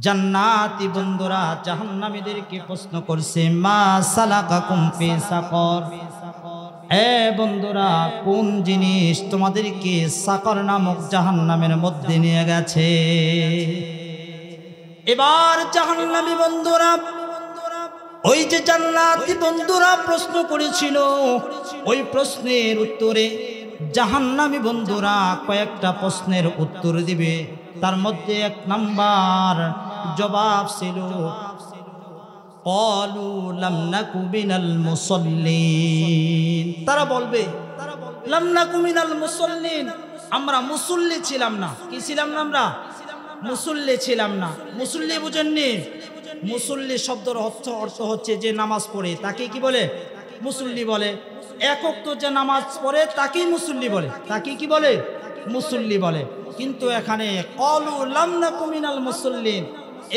জান্নাতি বন্ধুরা জাহান্নামীদেরকে প্রশ্ন করছে, মা সালাকাকুম ফি সাকর, এ বন্ধুরা কোন জিনিস তোমাদেরকে সাকর নামক জাহান্নামের মধ্যে নিয়ে গেছে? এবার জাহান্নামী বন্ধুরা, ওই যে জান্নাতি বন্ধুরা প্রশ্ন করেছিল, ওই প্রশ্নের উত্তরে জাহান্নামী বন্ধুরা কয়েকটা প্রশ্নের উত্তর দিবে। তার মধ্যে এক নাম্বার জবাব ছিল, ক্বালু লাম নাকু মিনাল মুসাল্লিন। তারা বলবে লাম নাকু মিনাল মুসাল্লিন, আমরা মুসল্লি ছিলাম না। কি ছিলাম না? আমরা মুসল্লি ছিলাম না। মুসল্লি বুঝেননি? মুসল্লি শব্দের অর্থ হচ্ছে যে নামাজ পড়ে তাকে কি বলে? মুসল্লি বলে। এক ওয়াক্ত যে নামাজ পড়ে তাকেই মুসল্লি বলে। তাকে কি বলে? মুসল্লি বলে। কিন্তু এখানে ক্বালু লাম নাকু মিনাল মুসাল্লিন,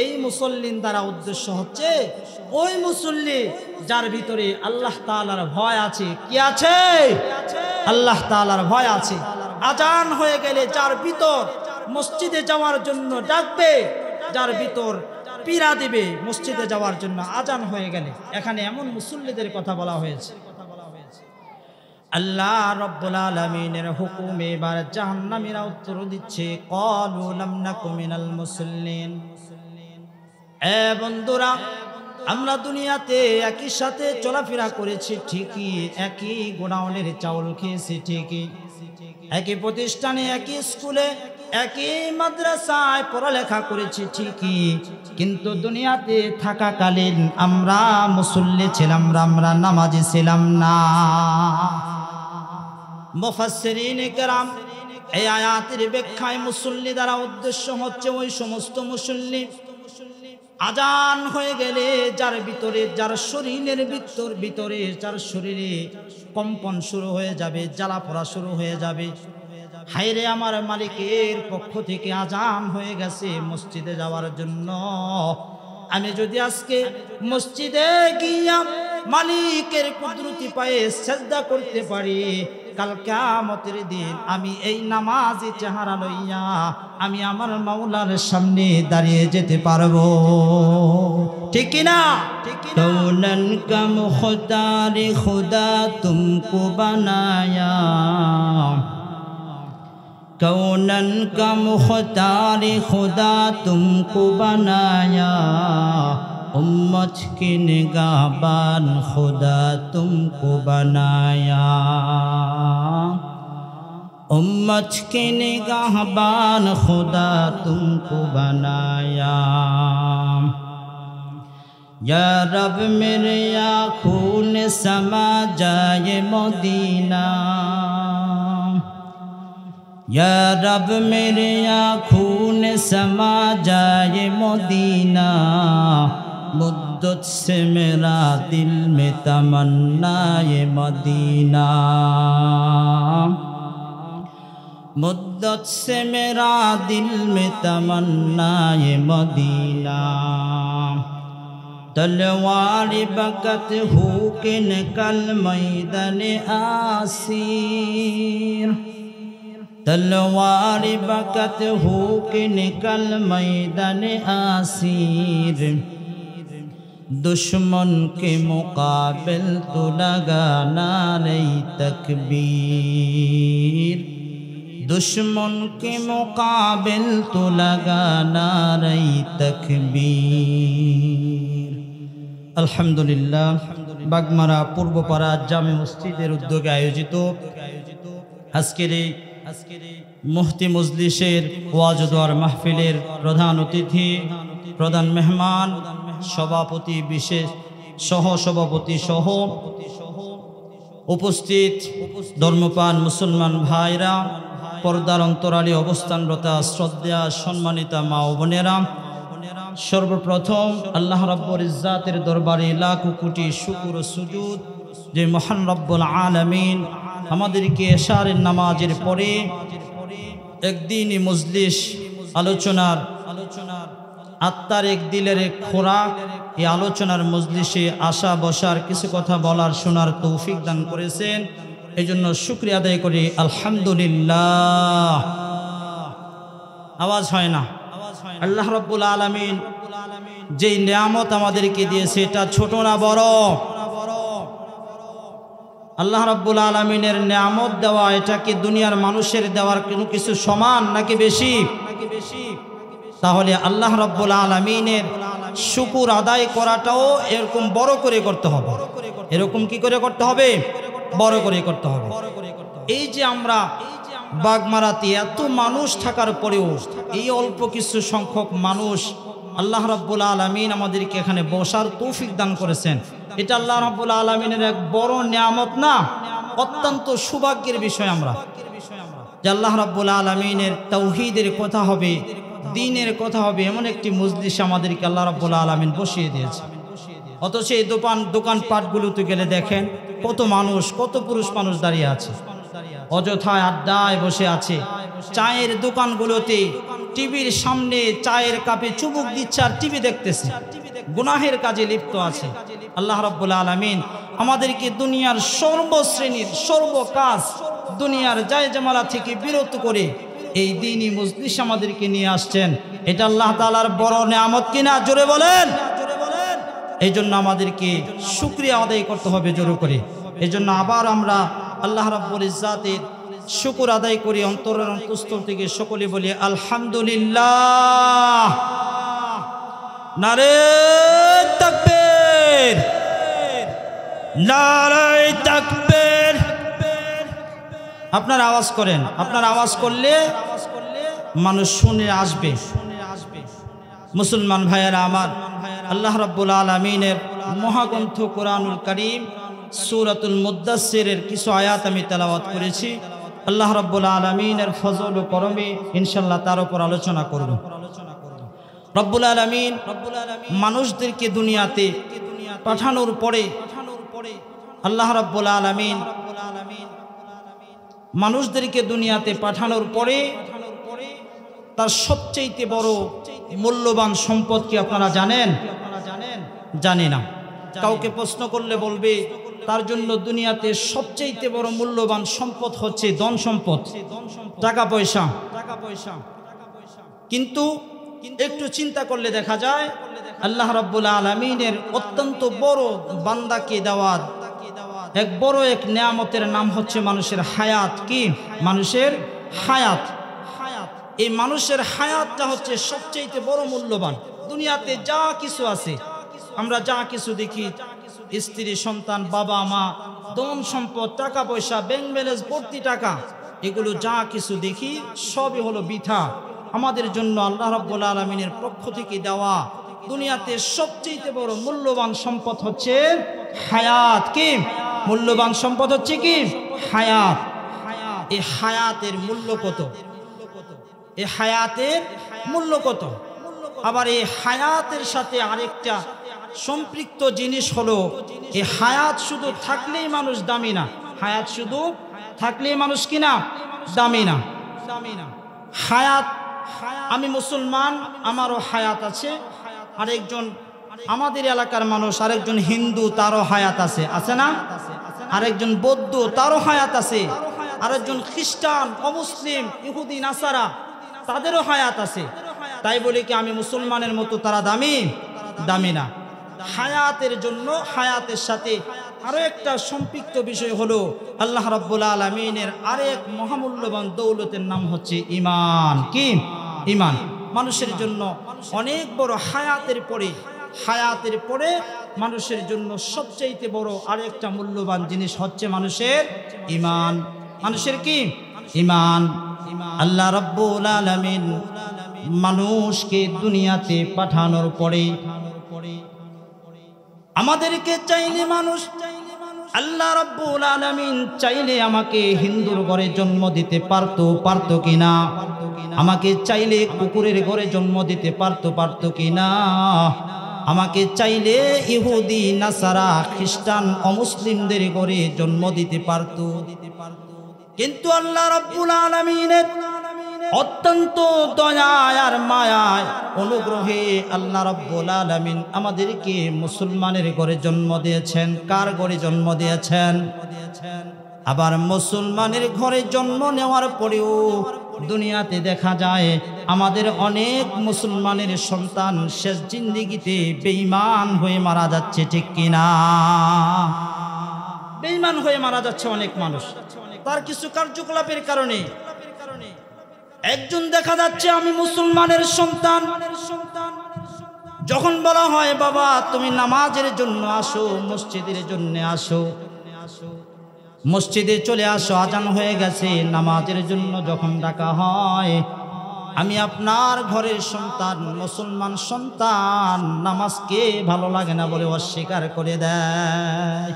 এই মুসল্লিন দ্বারা উদ্দেশ্য হচ্ছে ওই মুসল্লি যার ভিতরে আল্লাহ তাআলার ভয় আছে। কি আছে? আল্লাহ তাআলার ভয় আছে। আজান হয়ে গেলে যার ভিতর মসজিদে যাওয়ার জন্য ডাকবে, যার ভিতর পীড়া দিবে মসজিদে যাওয়ার জন্য আজান হয়ে গেলে, এখানে এমন মুসল্লিদের কথা বলা হয়েছে। আল্লাহ রাব্বুল আলামিনের হুকুমে এবার জাহান্নামীরা উত্তর দিচ্ছে, ক্বালু লাম নাকু মিনাল মুসাল্লিন। এ বন্ধুরা, আমরা দুনিয়াতে একই সাথে চলাফেরা করেছি ঠিকই, একই গোডাউনের চাউল খেয়েছি ঠিকই, একই প্রতিষ্ঠানে, একই স্কুলে, একই মাদ্রাসায় পড়ালেখা করেছি ঠিকই, কিন্তু দুনিয়াতে থাকাকালীন আমরা মুসল্লি ছিলাম না, আমরা নামাজি ছিলাম না। মুফাসসিরিন কেরাম এই আয়াতের ব্যাখ্যায় মুসল্লি দ্বারা উদ্দেশ্য হচ্ছে ওই সমস্ত মুসল্লি আজান হয়ে গেলে যার ভিতরে, যার শরীরের ভিতরে যার শরীরে কম্পন শুরু হয়ে যাবে, জ্বালা পোড়া শুরু হয়ে যাবে। হায়রে আমার মালিকের পক্ষ থেকে আজান হয়ে গেছে মসজিদে যাওয়ার জন্য, আমি যদি আজকে মসজিদে গিয়া মালিকের কুদরতি পায়ে সিজদা করতে পারি, কাল কিয়ামতের দিন আমি এই নামাজি চেহারা লইয়া আমি আমার মাওলার সামনে দাঁড়িয়ে যেতে পারবো। ঠিক কি না? কৌনন কা মুখতারি খুদা তুমকো বানায়া, कौनन का मुख्तार खुदा तुमको बनाया, उम्मत की निगाहबान खुदा तुमको बनाया, उम्मत की निगाहबान खुदा तुमको बनाया। या रब मेरे आँखों ने समा जाए मदीना, या रब मेरे आँखों ने समा जाए मदीना, मुद्दत से मेरा दिल में तमन्ना ये मदीना, मुद्दत से मेरा दिल में तमन्ना ये मदीना। तलवार बकत हो के निकल मैदान आसीर, तलवार बकत हो के निकल मैदान आसीर, दुश्मन के मुकाबिल तो लगा नारे तकबीर, दुश्मन के मुकाबिल तो लगा नारे तकबीर। अल्हम्दुलिल्लाह बागमारा पूर्वपाड़ा जामे मस्जिदेर उद्योगे आयोजित आजकेर मुफ्ती मजलिसेर ওয়াজ দোয়ার মাহফিলের প্রধান অতিথি, প্রধান মেহমান, সভাপতি, বিশেষ সহ সভাপতি সহ উপস্থিত ধর্মপ্রাণ মুসলমান ভাইরা, পর্দার অন্তরালে অবস্থানরতা শ্রদ্ধা সম্মানিতা মা ও বোনেরা, সর্বপ্রথম আল্লাহ রাব্বুল ইজ্জাতের দরবারে লাখো কোটি শুকর ও সুজুদ যে মহান রব্বুল আলামিন আমাদেরকে এশারের নামাজের পরে একদিনই মজলিস আলোচনার আত্মার এক দিলের এক খোরাক, এই আলোচনার মজলিসে আসা বসার কিছু কথা বলার শোনার তৌফিক দান করেছেন। এই জন্য শুকরিয়া আদায় করি আলহামদুলিল্লাহ। আওয়াজ হয় না? আল্লাহ রাব্বুল আলামিন যেই নিয়ামত আমাদেরকে দিয়েছে এটা ছোট না বড়? আল্লাহ রাব্বুল আলামিনের নিয়ামত দেওয়া এটা কি দুনিয়ার মানুষের দেওয়ার কোনো কিছু সমান নাকি বেশি? তাহলে আল্লাহ রাব্বুল আলামিনের শুকর আদায় করাটাও এরকম বড় করে করতে হবে। এরকম কি করে করতে হবে? বড় করে করতে হবে। এই যে আমরা বাগমারাতে এত মানুষ থাকার পরেও এই অল্প কিছু সংখ্যক মানুষ আল্লাহ রাব্বুল আলামিন আমাদেরকে এখানে বসার তৌফিক দান করেছেন, এটা আল্লাহ রাব্বুল আলামিনের এক বড় নিয়ামত না? অত্যন্ত সৌভাগ্যের বিষয় আমরা যে আল্লাহ রাব্বুল আলামিনের তাওহীদের কথা হবে, দ্বীনের কথা হবে, এমন একটি মজলিস আমাদেরকে আল্লাহ রাব্বুল আলামিন বসিয়ে দিয়েছে। অথচ এই দোকানপাটগুলোতে গেলে দেখেন কত মানুষ, কত পুরুষ মানুষ দাঁড়িয়ে আছে, অযথায় আড্ডায় বসে আছে। চায়ের দোকানগুলোতে টিভির সামনে চায়ের কাপে চুমুক দিচ্ছে আর টিভি দেখতেছে, গুনাহের কাজে লিপ্ত আছে। আল্লাহ রাব্বুল আলামিন আমাদেরকে দুনিয়ার সর্বশ্রেণীর সর্বকাজ, দুনিয়ার জায়জামালা থেকে বিরত করে এই দ্বীনি মজলিস আমাদেরকে নিয়ে আসছেন। এটা আল্লাহ তাআলার বড় নিয়ামত কিনা? জোরে বলেন। এই জন্য আমাদেরকে শুকরিয়া আদায় করতে হবে জোরে করে। এই জন্য আবার আমরা আল্লাহ রাব্বুল ইজ্জাতের শুকর আদায় করি অন্তরের অন্তঃস্থল থেকে, সকলে বলি আলহামদুলিল্লাহ। নারে তাকবীর, নারে তাকবীর। আপনার আওয়াজ করেন, আপনার আওয়াজ করলে মানুষ শুনে আসবে। মুসলমান ভাইয়েরা আমার, আল্লাহ রাব্বুল আলামিনের মহাগ্রন্থ কোরআনুল কারীম সূরাতুল মুদ্দাসসিরের কিছু আয়াত আমি তেলাওয়াত করেছি। আল্লাহ রাব্বুল আলামিনের ফজল ও করমে ইনশাআল্লাহ তার উপর আলোচনা করব। রব্বুল আলামিন মানুষদেরকে দুনিয়াতে পাঠানোর পরে আল্লাহ রাব্বুল আলামিন মানুষদেরকে দুনিয়াতে পাঠানোর পরে তার সবচেয়ে বড় মূল্যবান সম্পদ কি আপনারা জানেন? জানি না। কাউকে প্রশ্ন করলে বলবে তার জন্য দুনিয়াতে সবচেয়ে বড় মূল্যবান সম্পদ হচ্ছে ধন সম্পদ, টাকা পয়সা। কিন্তু একটু চিন্তা করলে দেখা যায় আল্লাহ রাব্বুল আলামিনের অত্যন্ত বড় বান্দাকে দেওয়া এক বড় এক নিয়ামতের নাম হচ্ছে মানুষের হায়াত। কি? মানুষের হায়াত। এই মানুষের হায়াতটা হচ্ছে সবচেয়ে বড় মূল্যবান। দুনিয়াতে যা কিছু আছে, আমরা যা কিছু দেখি, স্ত্রী, সন্তান, বাবা মা, ধন সম্পদ, টাকা পয়সা, ব্যাংক ব্যালেন্স ভর্তি টাকা, এগুলো যা কিছু দেখি সবই হলো বৃথা। আমাদের জন্য আল্লাহ রাব্বুল আলামিনের পক্ষ থেকে দেওয়া দুনিয়াতে সবচেয়ে বড় মূল্যবান সম্পদ হচ্ছে হায়াত। কি মূল্যবান সম্পদ হচ্ছে? কি হায়াত। এই হায়াতের মূল্য কত? এই হায়াতের মূল্য কত? আবার এই হায়াতের সাথে আরেকটা সম্পৃক্ত জিনিস হলো এই হায়াত শুধু থাকলেই মানুষ দামি না। হায়াত শুধু থাকলেই মানুষ কিনা দামি না। হায়াত, আমি মুসলমান, আমারও হায়াত আছে। আরেকজন আমাদের এলাকার মানুষ, আরেকজন হিন্দু, তারও হায়াত আছে, আছে না? আরেকজন বৌদ্ধ, তারও হায়াত আছে। আরেকজন খ্রিস্টান, অমুসলিম, ইহুদি, নাসারা, তাদেরও হায়াত আছে। তাই বলে কি আমি মুসলমানের মতো তারা দামি? দামি না। হায়াতের জন্য হায়াতের সাথে আরো একটা সম্পৃক্ত বিষয় হলো আল্লাহ রাব্বুল আলামিনের আরেক মহামূল্যবান দৌলতের নাম হচ্ছে ঈমান। কি? ঈমান। মানুষের জন্য অনেক বড় হায়াতের পরে মানুষের জন্য সবচেয়ে বড় আরেকটা মূল্যবান জিনিস হচ্ছে মানুষের ঈমান। মানুষের কি? ঈমান। আল্লাহ রাব্বুল আলামিন মানুষকে দুনিয়াতে পাঠানোর পরে আমাদেরকে চাইলে মানুষ, আল্লাহ রাব্বুল আলামিন চাইলে আমাকে হিন্দুর ঘরে জন্ম দিতে পারতো কিনা? আমাকে চাইলে কুকুরের ঘরে জন্ম দিতে পারতো কিনা? আমাকে চাইলে ইহুদি, নাসারা, খ্রিস্টান, অমুসলিমদের ঘরে জন্ম দিতে পারতো। কিন্তু আল্লাহ রাব্বুল আলামিনের অত্যন্ত দয়ায় আর মায়ায় অনুগ্রহে আল্লাহ রাব্বুল আলামিন আমাদেরকে মুসলমানের ঘরে জন্ম দিয়েছেন। কার ঘরে জন্ম দিয়েছেন? আবার মুসলমানের ঘরে জন্ম নেওয়ার পরেও দুনিয়াতে দেখা যায় আমাদের অনেক মুসলমানের সন্তান শেষ জিন্দেগিতে বেঈমান হয়ে মারা যাচ্ছে, ঠিক কিনা? বেঈমান হয়ে মারা যাচ্ছে অনেক মানুষ তার কিছু কার্যকলাপের কারণে। একজন দেখা যাচ্ছে আমি মুসলমানের সন্তান, যখন বলা হয় বাবা তুমি নামাজের জন্য আসো, মসজিদের জন্য আসো, মসজিদে চলে আসো, আজান হয়ে গেছে, নামাজের জন্য যখন ডাকা হয়, আমি আপনার ঘরের সন্তান, মুসলমান সন্তান, নামাজকে ভালো লাগে না বলে অস্বীকার করে দেয়।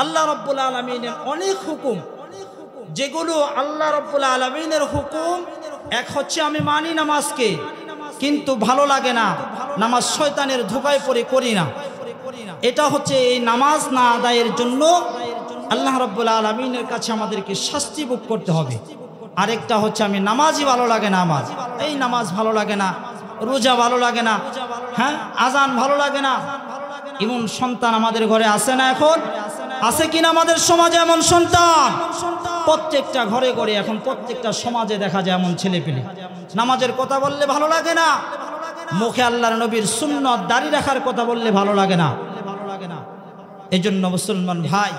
আল্লাহ রাব্বুল আলামিনের অনেক হুকুম, যেগুলো আল্লাহ রাব্বুল আলামিনের হুকুম, এক হচ্ছে আমি মানি নামাজকে, কিন্তু ভালো লাগে না, নামাজ শয়তানের ধোঁকায় পড়ে করি না, এটা হচ্ছে এই নামাজ না আদায়ের জন্য আল্লাহ রাব্বুল আলামিনের কাছে আমাদেরকে শাস্তি ভোগ করতে হবে। আরেকটা হচ্ছে আমি নামাজই ভালো লাগে না, আমার এই নামাজ ভালো লাগে না, রোজা ভালো লাগে না, হ্যাঁ আজান ভালো লাগে না। এমন সন্তান আমাদের ঘরে আছে না? এখন আছে কিনা আমাদের সমাজে এমন সন্তান? প্রত্যেকটা ঘরে ঘরে এখন প্রত্যেকটা সমাজে দেখা যায় এমন ছেলেপেলে। নামাজের কথা বললে ভালো লাগে না, মুখে আল্লাহর নবীর সুন্নাত দাড়ি রাখার কথা বললে ভালো লাগে না। এজন্য মুসলমান ভাই,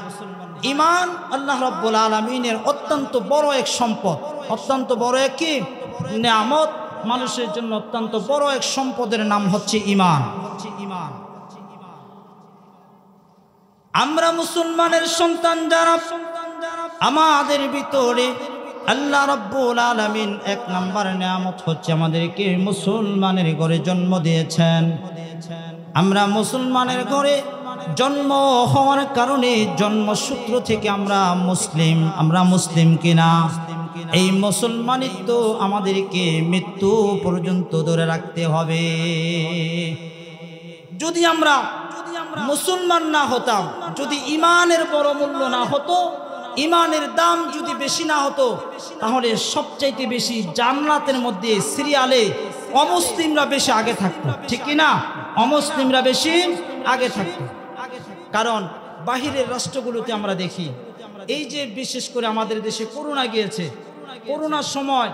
ঈমান আল্লাহ রাব্বুল আলামিনের অত্যন্ত বড় এক সম্পদ, অত্যন্ত বড় এক কি নিয়ামত, মানুষের জন্য অত্যন্ত বড় এক সম্পদের নাম হচ্ছে ঈমান। আমরা মুসলমানের সন্তান যারা, আমাদের ভিতরে আল্লাহ রাব্বুল আলামিন এক নাম্বার নিয়ামত হচ্ছে আমাদেরকে মুসলমানের ঘরে জন্ম দিয়েছেন। আমরা মুসলমানের ঘরে জন্ম হওয়ার কারণে জন্মসূত্র থেকে আমরা মুসলিম কিনা, এই মুসলমানিত্ব আমাদেরকে মৃত্যু পর্যন্ত ধরে রাখতে হবে। যদি আমরা মুসলমান না হতাম, যদি ঈমানের বড় মূল্য না হতো, ঈমানের দাম যদি বেশি না হতো, তাহলে সবচাইতে বেশি জান্নাতের মধ্যে সিরিয়ালে অমুসলিমরা বেশি আগে থাকতো, ঠিক কিনা? অমুসলিমরা বেশি আগে থাকতো। কারণ বাহিরের রাষ্ট্রগুলোতে আমরা দেখি, এই যে বিশেষ করে আমাদের দেশে করোনা গিয়েছে, করোনার সময়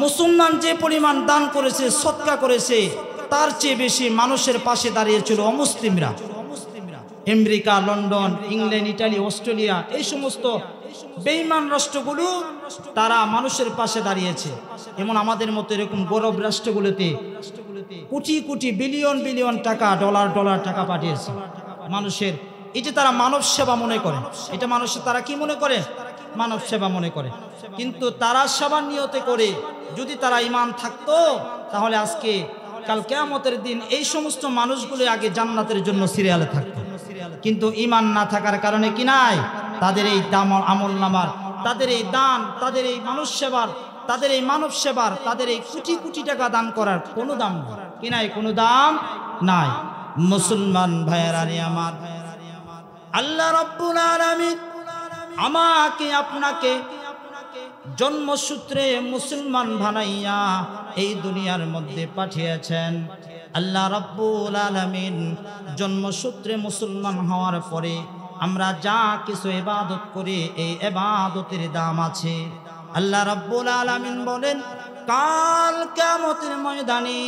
মুসলমান যে পরিমাণ দান করেছে, সদকা করেছে, তার চেয়ে বেশি মানুষের পাশে দাঁড়িয়েছিল অমুসলিমরা। America, London, England, Italy, Australia, এই সমস্ত বেঈমান রাষ্ট্রগুলো তারা মানুষের পাশে দাঁড়িয়েছে। এমন আমাদের মতো এরকম গরিব রাষ্ট্রগুলোতে কোটি কোটি বিলিয়ন বিলিয়ন টাকা, ডলার টাকা পাঠিয়েছে মানুষের। এই যে তারা মানব সেবা মনে করে, এটা মানুষের তারা কি মনে করে? মানব সেবা মনে করে। কিন্তু তারা সেবার নিয়তে করে যদি তারা ঈমান থাকতো, তাহলে আজকে কাল কিয়ামতের দিন এই সমস্ত মানুষগুলো আগে জান্নাতের জন্য সিরিয়ালে থাকতো। কিন্তু ঈমান না থাকার কারণে কি নাই, তাদের এই দাম আমল নামার, তাদের এই দান, তাদের এই মানুষ সেবার, তাদের এই মানব সেবার, তাদের এই কোটি কোটি টাকা দান করার কোনো দাম কি নাই, কোনো দাম নাই। মুসলমান ভাইয়েরা আমার, আল্লাহ রাব্বুল আলামিন আমাকে আপনাকে জন্মসূত্রে মুসলমান বানাইয়া এই দুনিয়ার মধ্যে পাঠিয়েছেন। আল্লাহ রাব্বুল আলামিন জন্মসূত্রে মুসলমান হওয়ার পরে আমরা যা কিছু ইবাদত করি, এই ইবাদতের দাম আছে। আল্লাহ রাব্বুল আলামিন বলেন, কাল কিয়ামতের ময়দানে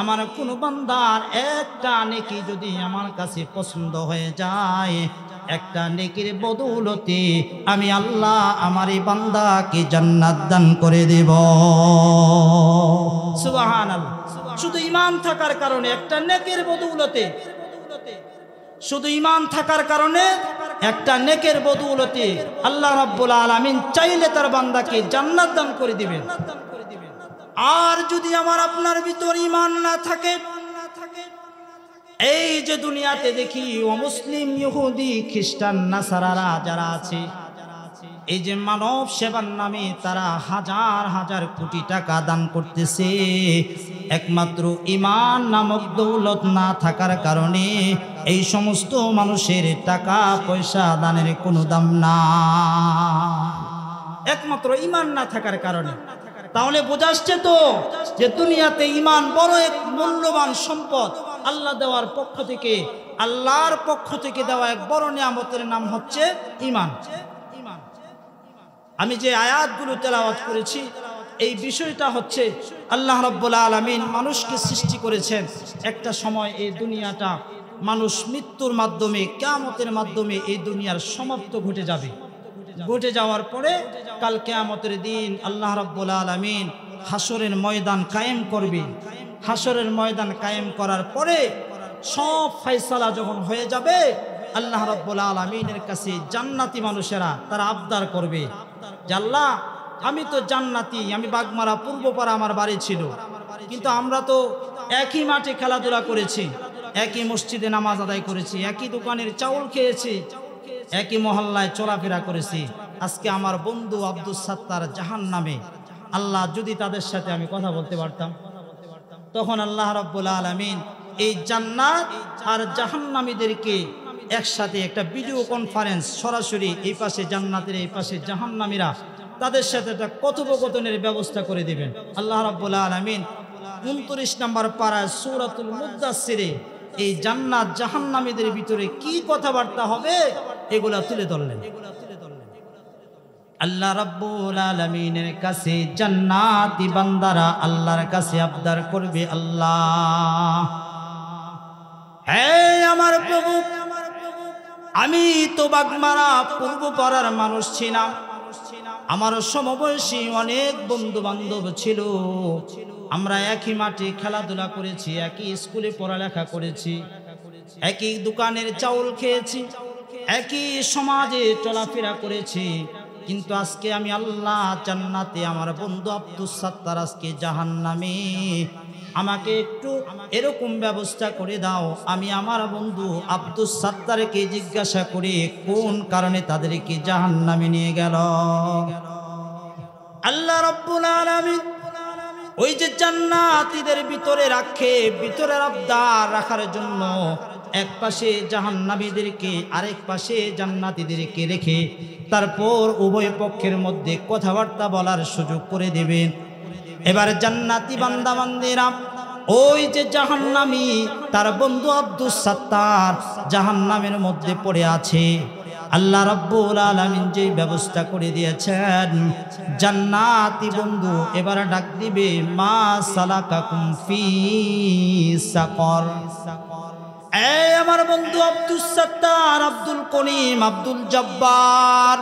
আমার কোন বান্দার একটা নেকি যদি আমার কাছে পছন্দ হয়ে যায়, একটা নেকির বদৌলতে আমি আল্লাহ আমার এই বান্দাকে জান্নাত দান করে দেব। সুবহানাল্লাহ। শুধু ঈমান থাকার কারণে, একটা নেকির বদৌলতে, শুধু ঈমান থাকার কারণে, একটা নেকের বদৌলতে আল্লাহ রাব্বুল আলামিন চাইলে তার বান্দাকে জান্নাত দান করে দিবেন। আর যদি আমার আপনার ভিতর ঈমান না থাকে, এই যে দুনিয়াতে দেখি অমুসলিম, ইহুদি, খ্রিস্টান, নাসারারা যারা আছে, এই যে মানব সেবার নামে তারা হাজার হাজার কোটি টাকা দান করতেছে, একমাত্র ঈমান নামক দৌলত না থাকার কারণে এই সমস্ত মানুষের টাকা পয়সা দানের কোনো দাম না, একমাত্র ঈমান না থাকার কারণে। তাহলে বোঝাচ্ছে তো যে দুনিয়াতে ঈমান বড় এক মূল্যবান সম্পদ, আল্লাহ দেওয়ার পক্ষ থেকে, আল্লাহর পক্ষ থেকে দেওয়া এক বড় নিয়ামতের নাম হচ্ছে ঈমান। আমি যে আয়াতগুলো তেলাওয়াত করেছি, এই বিষয়টা হচ্ছে আল্লাহ রাব্বুল আলামিন মানুষকে সৃষ্টি করেছেন। একটা সময় এই দুনিয়াটা মানুষ মৃত্যুর মাধ্যমে, কিয়ামতের মাধ্যমে এই দুনিয়ার সমাপ্ত ঘটে যাবে। ঘটে যাওয়ার পরে কাল কিয়ামতের দিন আল্লাহ রাব্বুল আলামিন হাসরের ময়দান কায়েম করবে। হাসরের ময়দান কায়েম করার পরে সব ফয়সালা যখন হয়ে যাবে, আল্লাহ রাব্বুল আলামিনের কাছে জান্নাতি মানুষেরা তারা আবদার করবে যে আল্লাহ, আমি তো জান্নাতি, আমি বাগমারা পূর্বপাড়া আমার বাড়ি ছিল, কিন্তু আমরা তো একই মাঠে খেলাধুলা করেছি, একই মসজিদে নামাজ আদায় করেছি, একই দোকানের চাউল খেয়েছি, একই মহল্লায় চলাফেরা করেছি। আজকে আমার বন্ধু আব্দুস সাত্তার জাহান্নামে। আল্লাহ, যদি তাদের সাথে আমি কথা বলতে পারতাম। তখন আল্লাহ রাব্বুল আলামিন এই জান্নাত আর জাহান্নামীদেরকে একসাথে একটা ভিডিও কনফারেন্স, সরাসরি এই পাশে জান্নাতের এই পাশে জাহান্নামীরা, তাদের সাথে একটা কথোপকথনের ব্যবস্থা করে দিবেন। আল্লাহ রাব্বুল আলামিন 29 নম্বর পারায় সূরাতুল মুদ্দাসসিরে এই জান্নাত জাহান্নামীদের ভিতরে কি কথাবার্তা হবে এগুলা তুলে ধরলেন। আল্লাহ রাব্বুল আলামিনের কাছে জান্নাতি বান্দারা আল্লাহর কাছে আবদার করবে, আল্লাহ, হে আমার প্রভু, আমি তো বাগমারা পূর্বপাড়ার মানুষ ছিলাম, আমার সমবয়সী অনেক বন্ধু বান্ধব ছিল, আমরা একই মাঠে খেলাধুলা করেছি, একই স্কুলে পড়ালেখা করেছি, একই দোকানের চাউল খেয়েছি, একই সমাজে চলাফেরা করেছি, কিন্তু আজকে আমি আল্লাহ জান্নাতে, আমার বন্ধু আব্দুস সাত্তার আজকে জাহান্নামে। আমাকে একটু এরকম ব্যবস্থা করে দাও, আমি আমার বন্ধু আব্দুস সাত্তারকে জিজ্ঞাসা করে কোন কারণে তাদেরকে জাহান্নামে নিয়ে গেল। আল্লাহ রাব্বুল আলামিন ওই যে জান্নাতীদের ভিতরে রাখে, ভিতরে আবদার রাখার জন্য এক পাশে জাহান্নামীদেরকে আরেক পাশে জান্নাতীদেরকে রেখে তারপর উভয় পক্ষের মধ্যে কথাবার্তা বলার সুযোগ করে দেবেন। এবার জান্নাতি বান্দা বান্দিরা ওই যে জাহান্নামী তার বন্ধু আব্দুস সাত্তার জাহান্নামের মধ্যে পড়ে আছে, আল্লাহ রাব্বুল আলামিন যেই ব্যবস্থা করে দিয়েছেন, জান্নাতি বন্ধু এবার ডাক দিবে, মা সালাকাকুম ফি সাকর। এই আমার বন্ধু আব্দুস সাত্তার, আব্দুল করিম, আব্দুল জব্বার,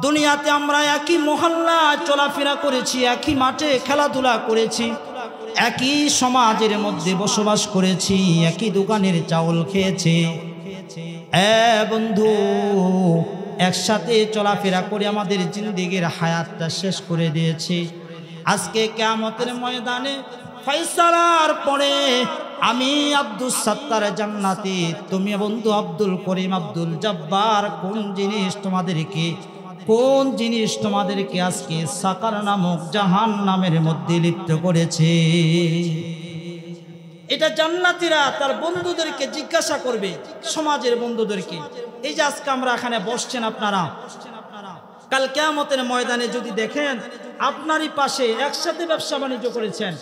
দুনিয়াতে আমরা একই মহল্লা চলাফেরা করেছি, একই মাঠে খেলাধুলা করেছি, একই সমাজের মধ্যে বসবাস করেছি, একই দোকানের চাউল খেয়েছি, বন্ধু একসাথে চলাফেরা করে আমাদের জিন্দেগির হায়াতটা শেষ করে দিয়েছি। আজকে কিয়ামতের ময়দানে ফয়সালার পরে আমি আব্দুস সাত্তার জান্নাতি, তুমি বন্ধু আব্দুল করিম, আব্দুল জব্বার, কোন জিনিস তোমাদেরকে আজকে সাকার নামক জাহান্নামের মধ্যে লিপ্ত করেছে। এটা জান্নাতীরা তার বন্ধুদেরকে জিজ্ঞাসা করবে, সমাজের বন্ধুদেরকে। এই যে আজকে আমরা এখানে বসছেন আপনারা, কাল কিয়ামতের ময়দানে যদি দেখেন আপনারই পাশে একসাথে ব্যবসা বাণিজ্য করেছেন,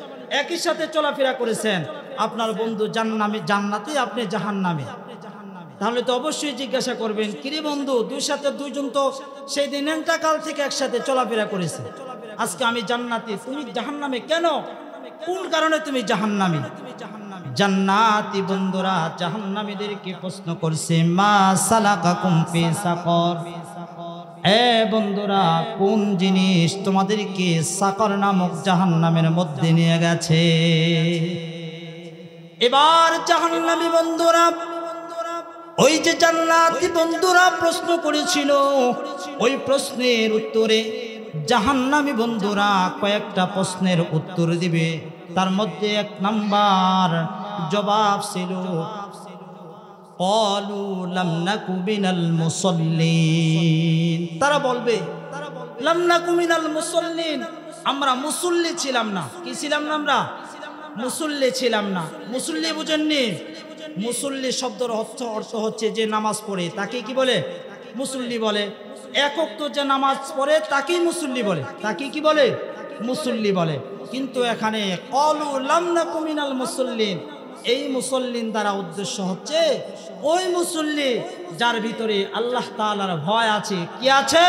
একই সাথে চলাফেরা করেছেন, আপনার বন্ধু জান্নাতি, আপনি জাহান্নামে, তাহলে তো অবশ্যই জিজ্ঞাসা করবেন, কিরে বন্ধু, দুইজন তো সেই দিন কাল থেকে একসাথে চলাফেরা করেছে, আজকে আমি জান্নাতি, তুমি জাহান্নামে কেন? কোন কারণে তুমি জাহান্নামী? জান্নাতি বন্ধুরা জাহান্নামীদেরকে প্রশ্ন করছে, মা সালাকাকুম ফি সাকর, বন্ধুরা কোন জিনিস তোমাদেরকে সাকর নামক জাহান্নামের মধ্যে নিয়ে গেছে? এবার জাহান্নামী বন্ধুরা, ওই যে জান্নাতি বন্ধুরা প্রশ্ন করেছিল, ওই প্রশ্নের উত্তরে জাহান্নামী বন্ধুরা কয়েকটা প্রশ্নের উত্তর দিবে। তার মধ্যে 1 নাম্বার জবাব ছিল, ক্বালু লাম নাকু মিনাল মুসাল্লিন। তারা বলবে, লাম নাকু মিনাল মুসাল্লিন, আমরা মুসল্লি ছিলাম না। কি ছিলাম না? আমরা মুসল্লি ছিলাম না। মুসল্লি বুঝেননি? মুসল্লি শব্দের অর্থ হচ্ছে যে নামাজ পড়ে তাকে কি বলে? মুসল্লি বলে। একক তো যে নামাজ পড়ে তাকেই মুসল্লি বলে, তাকে কি বলে? মুসল্লি বলে। কিন্তু এখানে ক্বালু লাম নাকু মিনাল মুসাল্লিন, এই মুসল্লিন দ্বারা উদ্দেশ্য হচ্ছে ওই মুসল্লি যার ভিতরে আল্লাহ তাআলার ভয় আছে। কি আছে?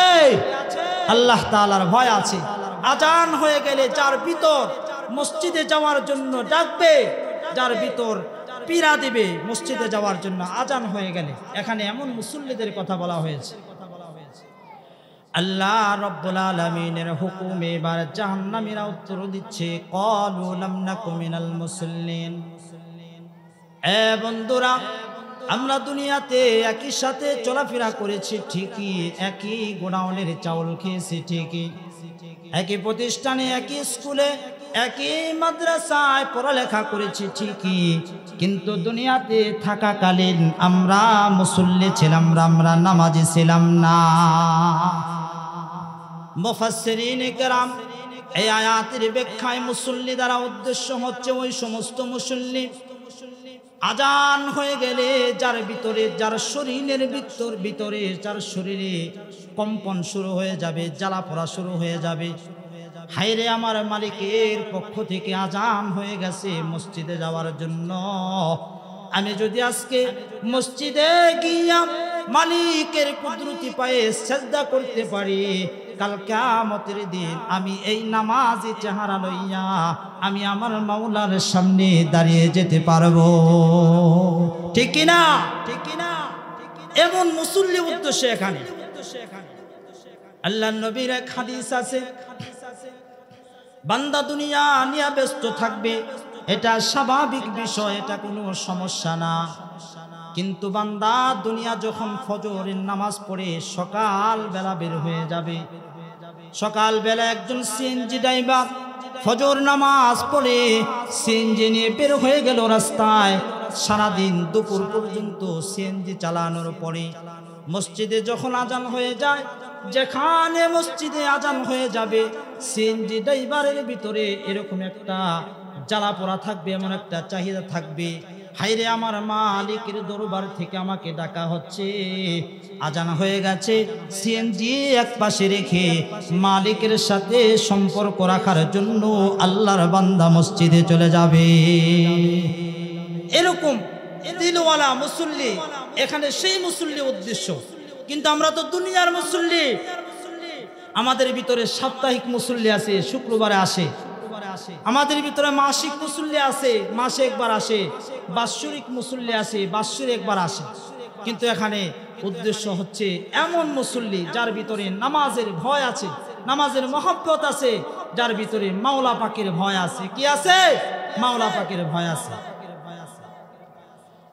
আল্লাহ তাআলার ভয় আছে। আজান হয়ে গেলে যার ভিতর মসজিদে যাওয়ার জন্য ডাকবে, যার ভিতর পীড়া দিবে মসজিদে যাওয়ার জন্য আজান হয়ে গেলে। এখানে এমন মুসল্লিদের কথা বলা হয়েছে। আল্লাহ রাব্বুল আলামিনের হুকুমে এবার জাহান্নামীরা উত্তর দিচ্ছে, ক্বালু লাম নাকু মিনাল মুসাল্লিন। এ বন্ধুরা, আমরা দুনিয়াতে একই সাথে চলাফেরা করেছি ঠিকই, একই গোডাউনের চাউল খেয়েছি ঠিকই, একই প্রতিষ্ঠানে, একই স্কুলে, একই মাদ্রাসায় পড়ালেখা করেছি ঠিকই, কিন্তু দুনিয়াতে থাকাকালীন আমরা মুসল্লি ছিলাম না, আমরা নামাজি ছিলাম না। মুফাসসিরিন কেরাম এই আয়াতের ব্যাখ্যায় মুসল্লি দ্বারা উদ্দেশ্য হচ্ছে ওই সমস্ত মুসল্লি আজান হয়ে গেলে যার ভিতরে, যার শরীরের ভিতরে যার শরীরে কম্পন শুরু হয়ে যাবে, জ্বালা পোড়া শুরু হয়ে যাবে। হায়রে আমার মালিকের পক্ষ থেকে আজান হয়ে গেছে মসজিদে যাওয়ার জন্য। আমি যদি আজকে মসজিদে গিয়া মালিকের কুদরতি পায়ে সিজদা করতে পারি, কাল কিয়ামতের দিন আমি এই নামাজি চেহারা লইয়া আমি আমার মাওলার সামনে দাঁড়িয়ে যেতে পারবো। ঠিক কিনা? ঠিক কিনা? এমন মুসল্লি উদ্দেশ্য এখানে। আল্লাহর নবীর এক হাদিস আছে, বান্দা দুনিয়া নিয়ে ব্যস্ত থাকবে, এটা স্বাভাবিক বিষয়, এটা কোনো সমস্যা না। কিন্তু বান্দা দুনিয়া যখন ফজরের নামাজ পড়ে সকাল বেলা বের হয়ে যাবে, সকাল বেলা একজন সিএনজি ড্রাইভার ফজর নামাজ পড়ে সিএনজি নিয়ে বের হয়ে গেল রাস্তায়, সারাদিন দুপুর পর্যন্ত সিএনজি চালানোর পরে মসজিদে যখন আজান হয়ে যায়, যেখানে মসজিদে আজান হয়ে যাবে সিএনজি ড্রাইভারের ভিতরে এরকম একটা জ্বালা পোড়া থাকবে, এমন একটা চাহিদা থাকবে, হায়রে আমার মালিকের দরবার থেকে আমাকে ডাকা হচ্ছে, আজান হয়ে গেছে। সিএনজি এক পাশে রেখে মালিকের সাথে সম্পর্ক রাখার জন্য আল্লাহর বান্দা মসজিদে চলে যাবে। এরকম দিলওয়ালা মুসল্লি এখানে সেই মুসল্লি উদ্দেশ্য। কিন্তু আমরা তো দুনিয়ার মুসল্লি, আমাদের ভিতরে সাপ্তাহিক মুসল্লি আছে, শুক্রবারে আসে, আমাদের ভিতরে মাসিক মুসল্লি আছে, মাসে একবার আসে, বাৎসরিক মুসল্লি আছে, বাৎসরিক একবার আসে। কিন্তু এখানে উদ্দেশ্য হচ্ছে এমন মুসল্লি যার ভিতরে নামাজের ভয় আছে, নামাজের মহব্বত আছে, যার ভিতরে মাওলা পাকের ভয় আছে। কি আছে? মাওলা পাকের ভয় আছে।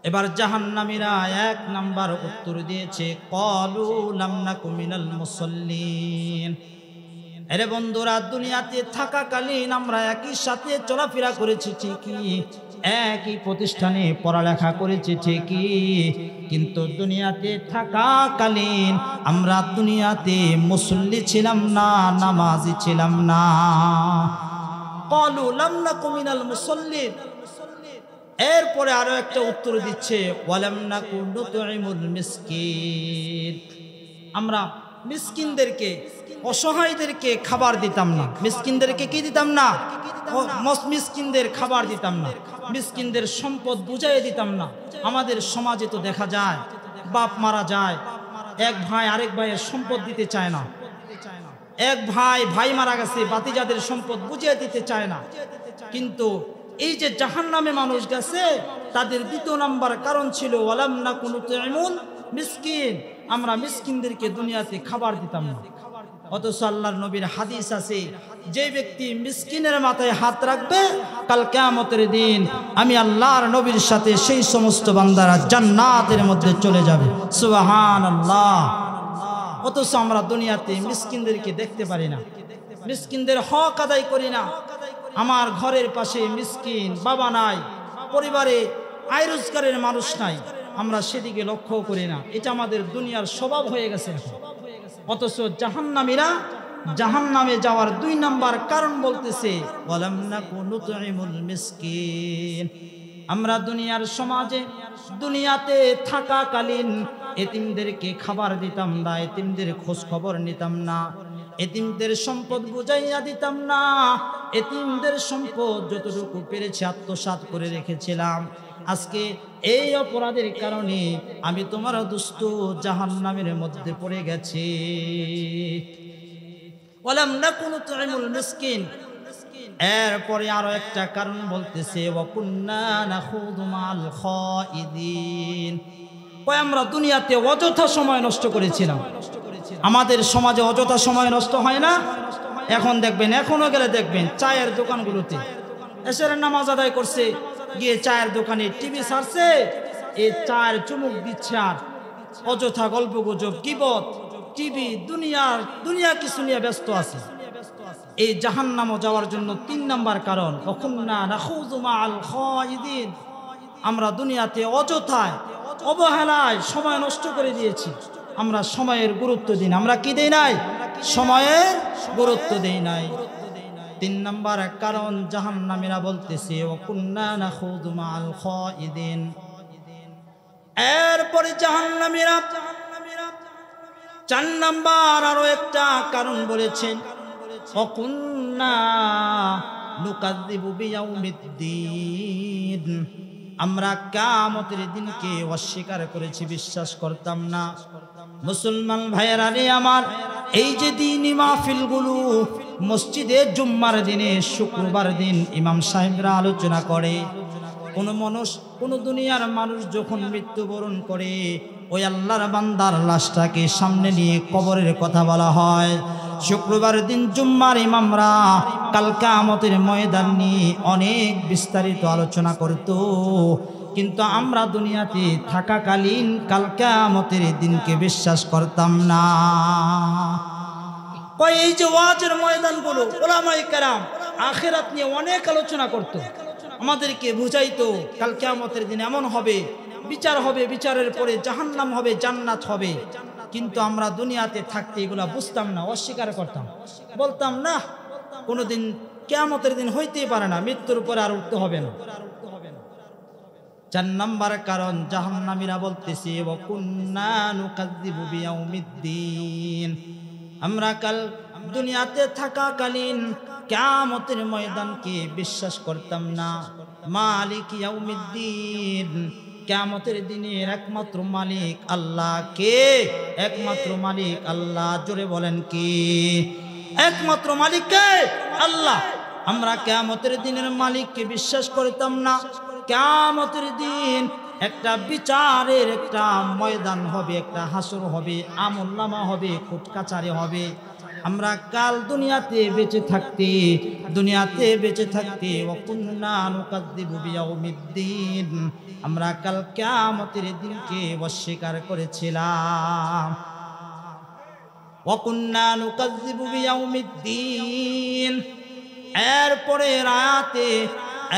এবার জাহান্নামীরা এক নাম্বার উত্তর দিয়েছে, ক্বালু লাম নাকু মিনাল মুসাল্লিন। আরে বন্ধুরা, দুনিয়াতে থাকাকালীন আমরা একই সাথে চলাফেরা করেছি ঠিকই, একই প্রতিষ্ঠানে পড়ালেখা করেছি ঠিকই, কিন্তু দুনিয়াতে থাকাকালীন আমরা দুনিয়াতে মুসল্লি ছিলাম না, নামাজি ছিলাম না। ক্বালু লাম নাকু মিনাল মুসাল্লিন। এরপরে আরো একটা উত্তর দিচ্ছে, ওয়ালাম নাকু নুতইমুল মিসকিন। আমরা মিসকিনদেরকে, অসহায়দেরকে খাবার দিতাম না। মিসকিনদেরকে কি দিতাম না? মিসকিনদের খাবার দিতাম না, মিসকিনদের সম্পদ বুঝাইয়ে দিতাম না। আমাদের সমাজে তো দেখা যায়, বাপ মারা যায়, এক ভাই আরেক ভাইয়ের সম্পদ দিতে চায় না, এক ভাই মারা গেছে, বাতিজাদের সম্পদ বুঝিয়ে দিতে চায় না। কিন্তু এই যে জাহান্নামে মানুষ গেছে, তাদের দ্বিতীয় নাম্বার কারণ ছিল ওয়ালাম নাকু নুতইমুল মিসকিন। আমরা মিসকিনদেরকে দুনিয়াতে খাবার দিতাম না। অথচ আল্লাহর নবীর হাদিস আছে, যে ব্যক্তি মিসকিনের মাথায় হাত রাখবে কাল কিয়ামতের দিন আমি আল্লাহর নবীর সাথে সেই সমস্ত বান্দারা জান্নাতের মধ্যে চলে যাবে। সুবহানাল্লাহ। অথচ আমরা দুনিয়াতে মিসকিনদেরকে দেখতে পারি না, মিসকিনদের হক আদায় করি না। আমার ঘরের পাশে মিসকিন, বাবা নাই, পরিবারে আয় রোজগারের মানুষ নাই, আমরা সেদিকে লক্ষ্য করি না। এটা আমাদের দুনিয়ার স্বভাব হয়ে গেছে। অথচ জাহান্নামীরা জাহান্নামে যাওয়ার 2 নাম্বার কারণ বলতেছে ওয়ালাম নাকু নুতইমুল মিসকিন। আমরা দুনিয়ার সমাজে, দুনিয়াতে থাকাকালীন এতিমদেরকে খাবার দিতাম না, এতিমদের খোঁজ খবর নিতাম না, এতিমদের সম্পদ বুঝাইয়া দিতাম না, এতিমদের সম্পদ যতটুকু পেরেছি আত্মসাৎ করে রেখেছিলাম। আজকে এই অপরাধের কারণে আমি তোমার দুষ্ট জাহান্নামের মধ্যে পড়ে গেছি। ওয়ালাম নাকু নুতঈমুল মিসকিন। এরপরে আরো একটা কারণ বলতেছে ওয়া কুন্না নাখুযু মাআল খাইদিন। কয় আমরা দুনিয়াতে অযথা সময় নষ্ট করেছিলাম। আমাদের সমাজে অযথা সময় নষ্ট হয় না? এখন দেখবেন, এখনো গেলে দেখবেন চায়ের দোকানগুলোতে এশারের নামাজ আদায় করছে, গিয়ে চায়ের দোকানে টিভি ছাড়ছে, এই চায়ের চুমুক দিচ্ছে আর অযথা গল্প গুজব গীবত টিভি দুনিয়া কিছু নিয়ে ব্যস্ত আছে। এই জাহান্নামে যাওয়ার জন্য 3 নাম্বার কারণ ওয়াকুন্না নাখুযু মাআল খাইদিন। আমরা দুনিয়াতে অযথায় অবহেলায় সময় নষ্ট করে দিয়েছি। আমরা সময়ের গুরুত্ব দিই না। আমরা কি দেই নাই? সময়ের গুরুত্ব দেই নাই। 3 নাম্বার কারণ জাহান্নামীরা বলতেছে ওয়াকুন্না নাখুযু মাআল খাইদিন। এরপরে জাহান্নামীরা 4 নাম্বার আরো একটা কারণ বলেছেন ওয়াকুন্না নুকাযযিবু বিয়াউমিদ্দিন। আমরা কিয়ামতের দিনকে অস্বীকার করেছি, বিশ্বাস করতাম না। মুসলমান ভাইয়েরা রে আমার, এই যে দ্বীনি মাহফিলগুলো মসজিদে জুম্মার দিনে শুক্রবার দিন ইমাম সাহেবরা আলোচনা করে, কোন দুনিয়ার মানুষ যখন মৃত্যুবরণ করে ওই আল্লাহর বান্দার লাশটাকে সামনে নিয়ে কবরের কথা বলা হয়। শুক্রবার দিন জুম্মার ইমামরা কাল কিয়ামতের ময়দান নিয়ে অনেক বিস্তারিত আলোচনা করত, কিন্তু আমরা দুনিয়াতে থাকাকালীন কাল কিয়ামতের দিনকে বিশ্বাস করতাম না। এই যে ওয়াজের ময়দানগুলো উলামায়ে কেরাম আখিরাত নিয়ে অনেক আলোচনা করত, আমাদেরকে বুঝাইতো কাল কিয়ামতের দিন এমন হবে, বিচার হবে, বিচারের পরে জাহান্নাম হবে, জান্নাত হবে। কিন্তু আমরা দুনিয়াতে থাকতে এগুলা বুঝতাম না, অস্বীকার করতাম, বলতাম না কোনোদিন কিয়ামতের দিন হইতেই পারে না, মৃত্যুর পরে আর উঠতে হবে না। 4 নাম্বার কারণ জাহান্নামীরা বলতেছে ওয়া কুন্না নুকাযযিবু বিয়াউমিদ্দিন। আমরা কাল দুনিয়াতে থাকাকালীন কিয়ামতের ময়দানকে বিশ্বাস করতাম না। মালিক ইয়াউমিদ্দিন, কিয়ামতের দিনের একমাত্র মালিক আল্লাহ। কে? একমাত্র মালিক আল্লাহ। জোরে বলেন কে? একমাত্র মালিক কে? আল্লাহ। আমরা কিয়ামতের দিনের মালিককে বিশ্বাস করতাম না। কিয়ামতের দিন একটা বিচারের একটা ময়দান হবে, একটা হাসর হবে, আমলনামা হবে, কোর্ট কাচারি হবে। আমরা কাল দুনিয়াতে বেঁচে থাকতে ওয়া কুন্না নুকাযযিবু বিয়াউমিদ্দিন, আমরা কাল কিয়ামতের দিনকে অস্বীকার করেছিলাম। ওয়া কুন্না নুকাযযিবু বিয়াউমিদ্দিন।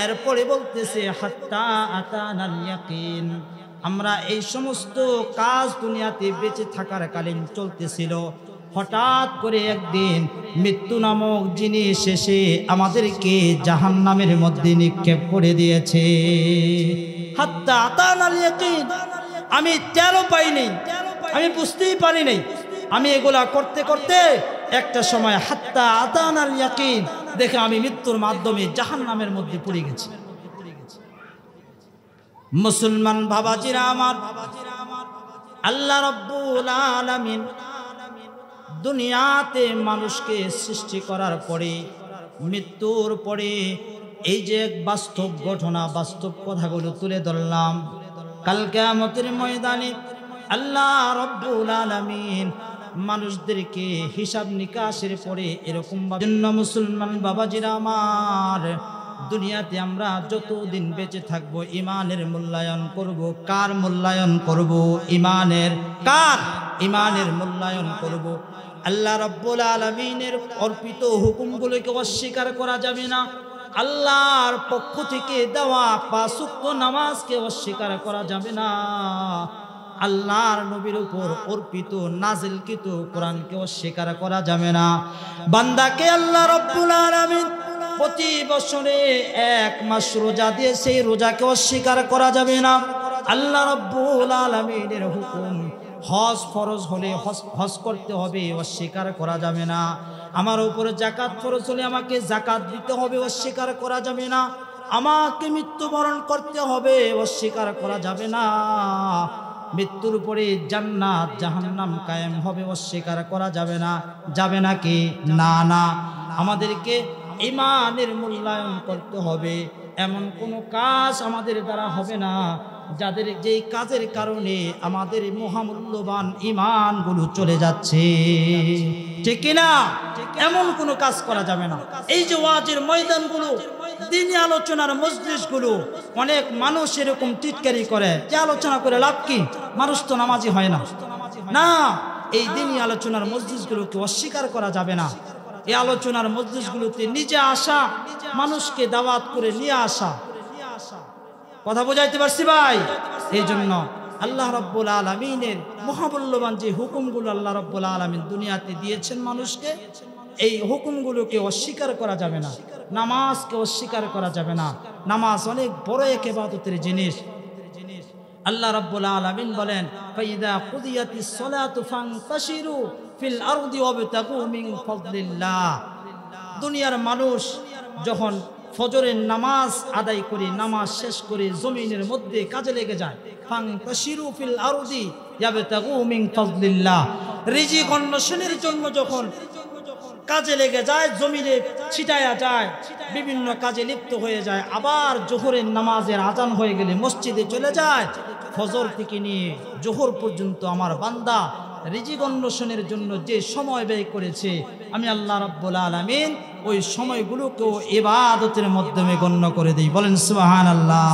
এরপরে বলতেছে হাত্তা আতানাল ইয়াকিন। আমরা এই সমস্ত কাজ দুনিয়াতে বেঁচে থাকার কালীন চলতেছিল, হঠাৎ করে একদিন মৃত্যু নামক জিনিস এসে আমাদেরকে জাহান্নামের মধ্যে নিক্ষেপ করে দিয়েছে। হাত্তা আতানাল ইয়াকিন। আমি টেরও পাইনি, আমি বুঝতেই পারি নাই। আমি এগুলা করতে করতে একটা সময় হাত্তা আতানাল ইয়াকিন দেখে আমি মৃত্যুর মাধ্যমে জাহান্নামের মধ্যে পড়ে গেছি। মুসলমান বাবাজিরা আমার, আল্লাহ রাব্বুল আলামিন দুনিয়াতে মানুষকে সৃষ্টি করার পরে মৃত্যুর পরে এই যে বাস্তব ঘটনা, বাস্তব কথাগুলো তুলে ধরলাম, কাল কিয়ামতের ময়দানে আল্লাহ রাব্বুল আলামিন মানুষদেরকে হিসাব নিকাশের পরে এরকম জন্য মুসলমান বাবাজিরা আমার, দুনিয়াতে আমরা যতদিন বেঁচে থাকব ইমানের মূল্যায়ন করব। কার মূল্যায়ন করব? ইমানের। কার? ইমানের মূল্যায়ন করব। আল্লাহ রাব্বুল আলামিনের অর্পিত হুকুমগুলোকে অস্বীকার করা যাবে না। আল্লাহর পক্ষ থেকে দেওয়া 5 ওয়াক্ত নামাজকে অস্বীকার করা যাবে না। আল্লাহর নবীর উপর অর্পিত নাজিলকৃত কোরআনকে অস্বীকার করা যাবে না। বান্দাকে আল্লাহ রাব্বুল আলামিন প্রতি বছরে 1 মাস রোজা দিয়ে সেই রোজাকে অস্বীকার করা যাবে না। আল্লাহ রাব্বুল আলামিনের হুকুম হজ ফরজ হলে হজ করতে হবে, অস্বীকার করা যাবে না। আমার উপরে যাকাত ফরজ হলে আমাকে যাকাত দিতে হবে, অস্বীকার করা যাবে না। আমাকে মৃত্যুবরণ করতে হবে, অস্বীকার করা যাবে না। মৃত্যুর পরে জান্নাত জাহান্নাম কায়েম হবে, অস্বীকার করা যাবে না। যাবে নাকি? না না, আমাদেরকে ঈমানের মূল্যায়ন করতে হবে। এমন কোনো কাজ আমাদের দ্বারা হবে না যাদের যেই কাজের কারণে আমাদের মহামূল্যবান ঈমানগুলো চলে যাচ্ছে, ঠিক কিনা? এমন কোনো কাজ করা যাবে না। এই যে ওয়াজের ময়দানগুলো, দিনী আলোচনার মজলিসগুলো, অনেক মানুষ এরকম টিটকারি করে যে আলোচনা করে লাভ কি, মানুষ তো নামাজি হয় না। না, এই দিনী আলোচনার মজলিসগুলোকে অস্বীকার করা যাবে না। এই আলোচনার মজলিসগুলোতে নিজে আসা, মানুষকে দাওয়াত করে নিয়ে আসা। কথা বোঝাইতে পারছি ভাই? এই জন্য আল্লাহ রাব্বুল আলামিনের মহামূল্যবান যে হুকুমগুলো আল্লাহ রাব্বুল আলামিন দুনিয়াতে দিয়েছেন মানুষকে, এই হুকুমগুলোকে অস্বীকার করা যাবে না। নামাজকে অস্বীকার করা যাবে না। নামাজ অনেক বড় এক ইবাদতের জিনিস। আল্লাহ রাব্বুল আলামিন বলেন, ফাইদা কুদিয়াতিস সালাতু ফান্তাশিরু ফিল আরদি ওয়াবতাগু মিন ফাদলিল্লাহ। দুনিয়ার মানুষ যখন ফজরের নামাজ আদায় করে, নামাজ শেষ করে জমিনের মধ্যে কাজে লেগে যায়, ফান্তাশিরু ফিল আরদি ওয়াবতাগু মিন ফাদলিল্লাহ, রিজিক অন্বেষণের জন্য যখন কাজে লেগে যায়, জমিনে ছিটায়া যায়, বিভিন্ন কাজে লিপ্ত হয়ে যায়, আবার জোহরের নামাজের আজান হয়ে গেলে মসজিদে চলে যায়। ফজর থেকে নিয়ে জোহর পর্যন্ত আমার বান্দা রিজিক অন্বেষণের জন্য যে সময় ব্যয় করেছে, আমি আল্লাহ রাব্বুল আলামিন ওই সময়গুলোকেও ইবাদতের মাধ্যমে গণ্য করে দিই। বলেন সুবহানাল্লাহ।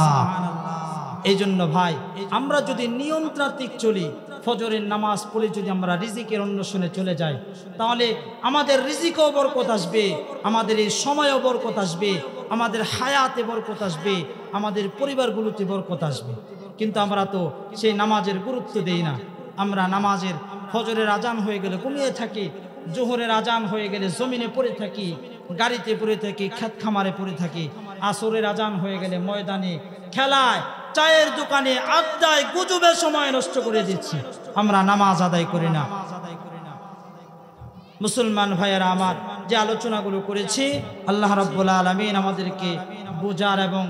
এই জন্য ভাই, আমরা যদি নিয়ন্ত্রাত্মক চলি, ফজরের নামাজ পড়ে যদি আমরা রিজিকের অন্বেষণে চলে যাই, তাহলে আমাদের রিজিকেও বরকত আসবে, আমাদের এই সময়ও বরকত আসবে, আমাদের হায়াতে বরকত আসবে, আমাদের পরিবারগুলোতে বরকত আসবে। কিন্তু আমরা তো সেই নামাজের গুরুত্ব দেই না। আমরা নামাজের ফজরের আজান হয়ে গেলে ঘুমিয়ে থাকি, জোহরের আজান হয়ে গেলে জমিনে পড়ে থাকি, গাড়িতে পড়ে থাকি, ক্ষেত খামারে পড়ে থাকি, আসরের আজান হয়ে গেলে ময়দানে, খেলায়, চায়ের দোকানে, আড্ডায়, গুজবে সময় নষ্ট করে দিচ্ছি। আমরা নামাজ আদায় করি না। মুসলমান ভাইয়েরা আমার, যে আলোচনাগুলো করেছি, আল্লাহ রাব্বুল আলামিন আমাদেরকে বোঝার এবং